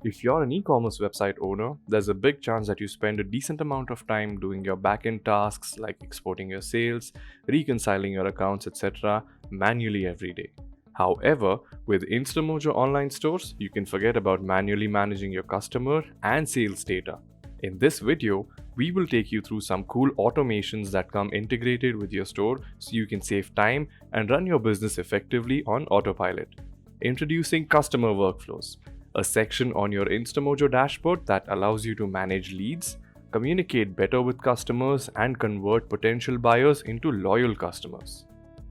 If you're an e-commerce website owner, there's a big chance that you spend a decent amount of time doing your back-end tasks like exporting your sales, reconciling your accounts, etc. manually every day. However, with Instamojo online stores, you can forget about manually managing your customer and sales data. In this video, we will take you through some cool automations that come integrated with your store so you can save time and run your business effectively on autopilot. Introducing Customer Workflows, a section on your Instamojo dashboard that allows you to manage leads, communicate better with customers, and convert potential buyers into loyal customers.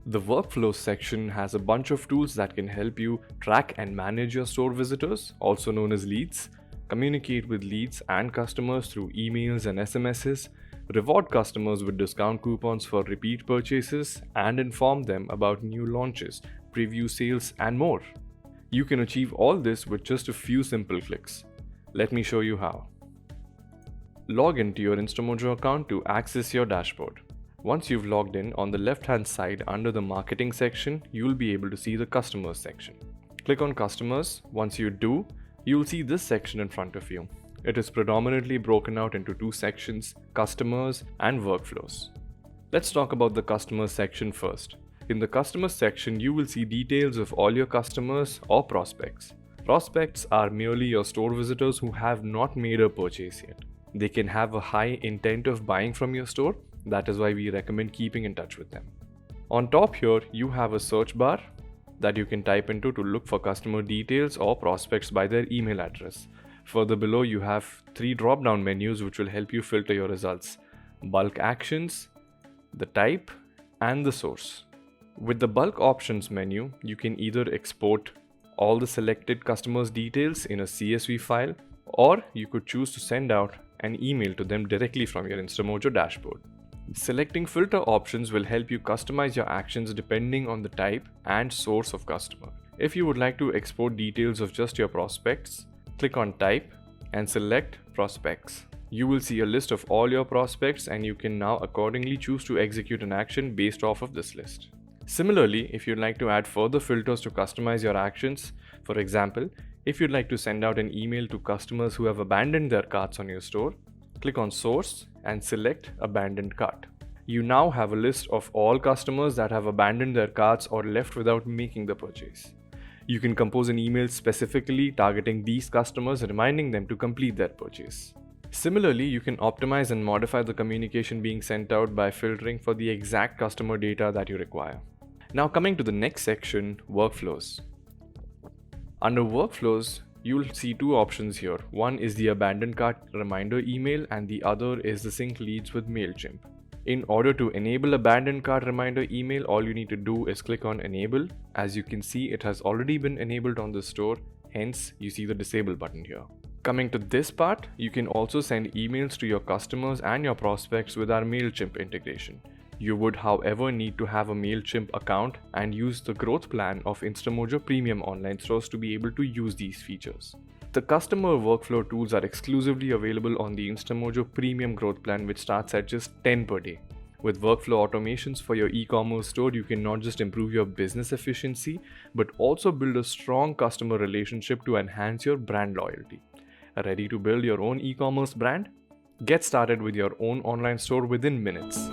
The Workflows section has a bunch of tools that can help you track and manage your store visitors, also known as leads, communicate with leads and customers through emails and SMSs, reward customers with discount coupons for repeat purchases, and inform them about new launches, preview sales, and more. You can achieve all this with just a few simple clicks. Let me show you how. Log into your Instamojo account to access your dashboard. Once you've logged in, on the left-hand side under the Marketing section, you'll be able to see the Customers section. Click on Customers. Once you do, you'll see this section in front of you. It is predominantly broken out into two sections, Customers and Workflows. Let's talk about the Customers section first. In the Customers section, you will see details of all your customers or prospects. Prospects are merely your store visitors who have not made a purchase yet. They can have a high intent of buying from your store. That is why we recommend keeping in touch with them. On top here, you have a search bar that you can type into to look for customer details or prospects by their email address. Further below, you have 3 drop-down menus which will help you filter your results: bulk actions, the type, and the source. With the bulk options menu, you can either export all the selected customers' details in a CSV file, or you could choose to send out an email to them directly from your Instamojo dashboard. Selecting filter options will help you customize your actions depending on the type and source of customer. If you would like to export details of just your prospects, click on Type and select Prospects. You will see a list of all your prospects, and you can now accordingly choose to execute an action based off of this list. Similarly, if you'd like to add further filters to customize your actions, for example, if you'd like to send out an email to customers who have abandoned their carts on your store, click on Source and select Abandoned Cart. You now have a list of all customers that have abandoned their carts or left without making the purchase. You can compose an email specifically targeting these customers, reminding them to complete their purchase. Similarly, you can optimize and modify the communication being sent out by filtering for the exact customer data that you require. Now coming to the next section, Workflows. Under Workflows, you'll see 2 options here. One is the abandoned cart reminder email, and the other is the sync leads with Mailchimp. In order to enable abandoned cart reminder email, all you need to do is click on Enable. As you can see, it has already been enabled on the store, hence you see the disable button here. Coming to this part, you can also send emails to your customers and your prospects with our Mailchimp integration. You would, however, need to have a Mailchimp account and use the growth plan of Instamojo Premium online stores to be able to use these features. The customer workflow tools are exclusively available on the Instamojo Premium growth plan, which starts at just 10 per day. With workflow automations for your e-commerce store, you can not just improve your business efficiency, but also build a strong customer relationship to enhance your brand loyalty. Ready to build your own e-commerce brand? Get started with your own online store within minutes.